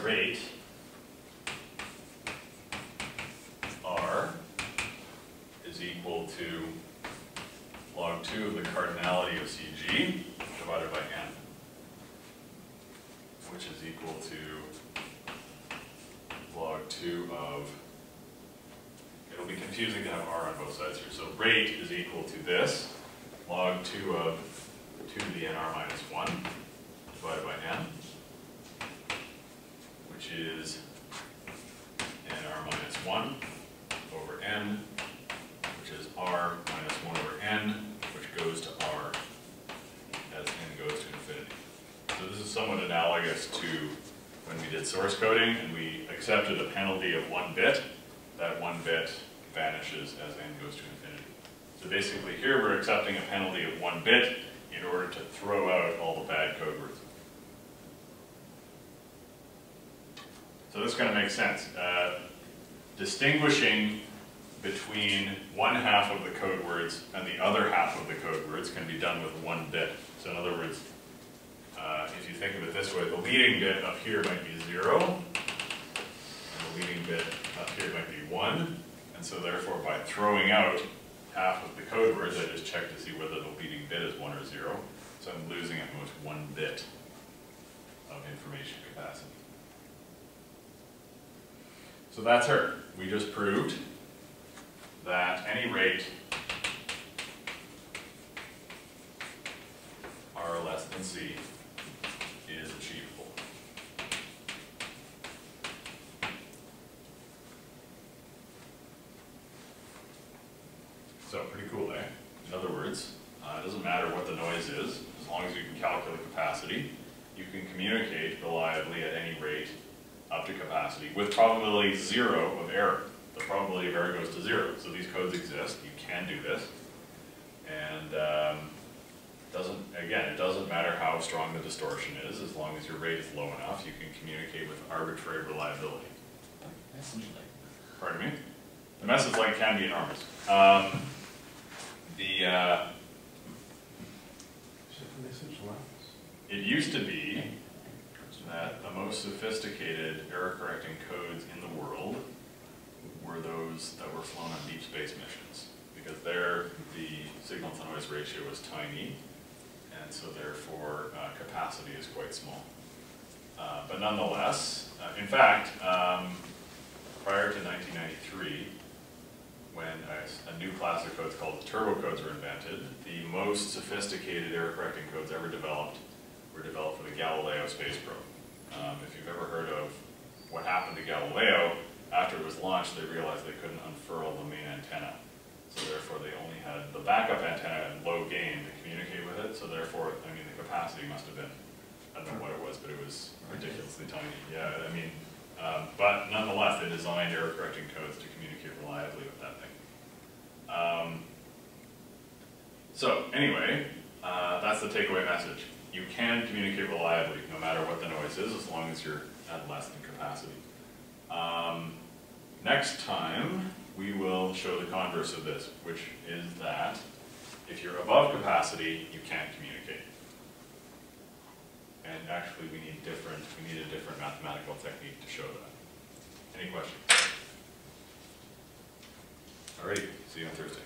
rate R is equal to log 2 of the cardinality of CG divided by n, which is equal to log 2 of, it'll be confusing to have R on both sides here. So rate is equal to this, log 2 of 2 to the nr minus 1 divided by n, which is nr minus 1 over n, which is r minus 1 over n, which goes to r as n goes to infinity. So this is somewhat analogous to when we did source coding and we accepted a penalty of 1 bit. That 1 bit vanishes as n goes to infinity. So basically here we're accepting a penalty of 1 bit in order to throw out all the bad code words. So this kind of makes sense. Distinguishing between one half of the code words and the other half of the code words can be done with 1 bit. So in other words, if you think of it this way, the leading bit up here might be 0, and the leading bit up here might be 1, and so therefore by throwing out half of the code words, I just check to see whether the leading bit is 1 or 0, so I'm losing at most 1 bit of information capacity. So that's her. We just proved that any rate R less than C is achievable. So pretty cool, eh? In other words, it doesn't matter what the noise is, as long as you can calculate capacity, you can communicate reliably at any rate up to capacity with probability 0 of error. The probability of error goes to 0. So these codes exist. You can do this. And it doesn't matter how strong the distortion is, as long as your rate is low enough, you can communicate with arbitrary reliability. Message length. Pardon me? The message length can be enormous. It used to be that the most sophisticated error-correcting codes in the world were those that were flown on deep space missions, because there the signal-to-noise ratio is tiny, and so therefore capacity is quite small. But nonetheless, in fact, prior to 1993, when a new class of codes called the turbo codes were invented, the most sophisticated error-correcting codes ever developed were developed for the Galileo space probe. If you've ever heard of what happened to Galileo, after it was launched, they realized they couldn't unfurl the main antenna. So therefore, they only had the backup antenna at low gain to communicate with it. So therefore, I mean, the capacity must have been, I don't know what it was, but it was ridiculously tiny. Yeah, I mean, but nonetheless, they designed error-correcting codes to communicate reliably with that thing. So anyway, that's the takeaway message. You can communicate reliably no matter what the noise is, as long as you're at less than capacity. Next time, we will show the converse of this, which is that if you're above capacity, you can't communicate. And actually, we need a different mathematical technique to show that. Any questions? Alrighty, see you on Thursday.